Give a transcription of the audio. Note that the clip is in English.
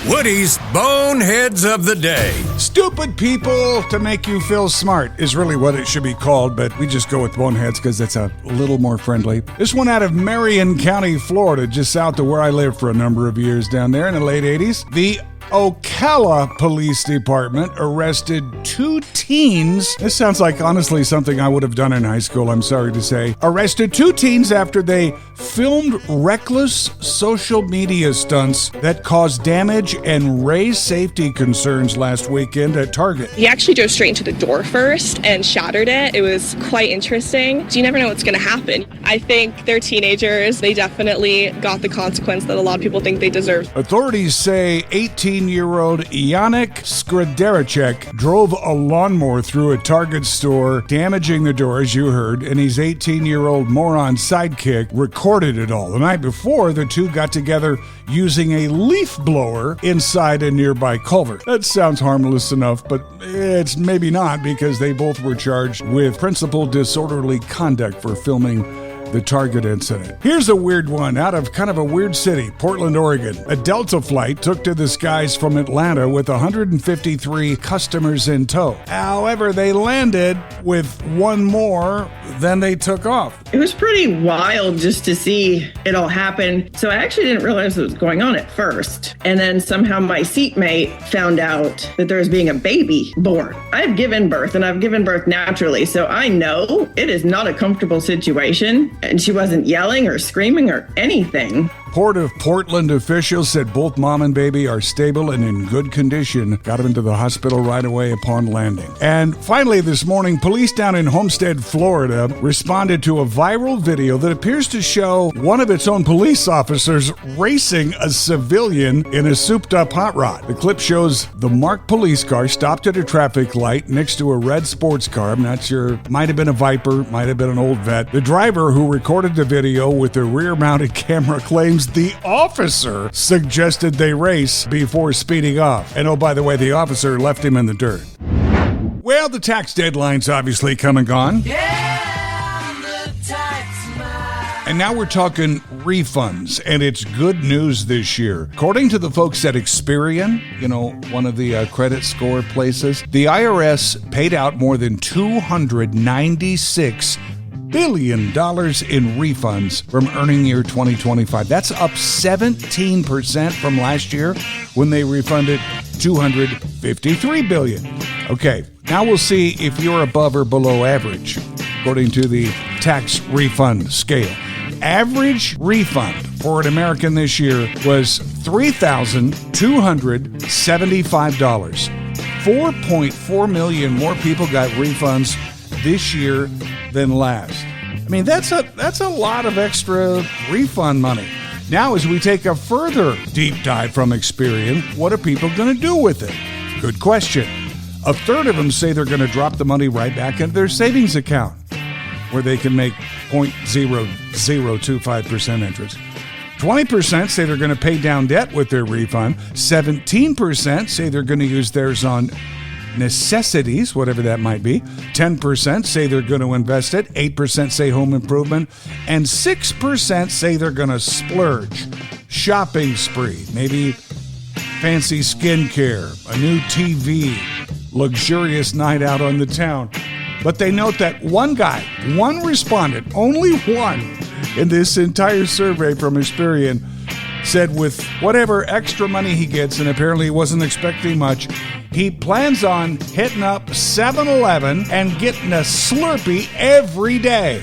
Woody's Boneheads of the Day. Stupid people to make you feel smart is really what it should be called, but we just go with boneheads because it's a little more friendly. This one out of Marion County, Florida, just south of where I lived for a number of years down there in the late 80s. The Ocala Police Department arrested two teens. This sounds like, honestly, something I would have done in high school, I'm sorry to say. Arrested two teens after they filmed reckless social media stunts that caused damage and raised safety concerns last weekend at Target. He actually drove straight into the door first and shattered it. It was quite interesting. You never know what's going to happen. I think they're teenagers. They definitely got the consequence that a lot of people think they deserve. Authorities say 18-year-old Yannick Skrideracek drove a lawnmower through a Target store, damaging the door, as you heard, and his 18-year-old moron sidekick recorded it all. The night before, the two got together using a leaf blower inside a nearby culvert. That sounds harmless enough, but it's maybe not, because they both were charged with principal disorderly conduct for filming the Target incident. Here's a weird one out of kind of a weird city, Portland, Oregon. A Delta flight took to the skies from Atlanta with 153 customers in tow. However, they landed with one more than they took off. It was pretty wild just to see it all happen. So I actually didn't realize what was going on at first. And then somehow my seatmate found out that there was being a baby born. I've given birth, and I've given birth naturally, so I know it is not a comfortable situation. And she wasn't yelling or screaming or anything. Port of Portland officials said both mom and baby are stable and in good condition. Got them into the hospital right away upon landing. And finally this morning, police down in Homestead, Florida, responded to a viral video that appears to show one of its own police officers racing a civilian in a souped-up hot rod. The clip shows the marked police car stopped at a traffic light next to a red sports car. I'm not sure. Might have been a Viper, might have been an old vet. The driver, who recorded the video with a rear-mounted camera, claims the officer suggested they race before speeding off. And oh, by the way, the officer left him in the dirt. Well, the tax deadline's obviously come and gone. And now we're talking refunds, and it's good news this year. According to the folks at Experian, one of the credit score places, the IRS paid out more than $296 billion in refunds from earning year 2025. That's up 17% from last year when they refunded $253 billion. Okay, now we'll see if you're above or below average, according to the tax refund scale. Average refund for an American this year was $3,275. 4.4 million more people got refunds this year than last. I mean, that's a lot of extra refund money. Now, as we take a further deep dive from Experian, what are people going to do with it? Good question. A third of them say they're going to drop the money right back into their savings account, where they can make 0.0025% interest. 20% say they're going to pay down debt with their refund. 17% say they're going to use theirs on necessities, whatever that might be. 10% say they're going to invest it. 8% say home improvement. And 6% say they're going to splurge. Shopping spree, maybe fancy skincare, a new TV, luxurious night out on the town. But they note that one respondent, only one in this entire survey from Experian, said with whatever extra money he gets, and apparently he wasn't expecting much, he plans on hitting up 7-Eleven and getting a Slurpee every day.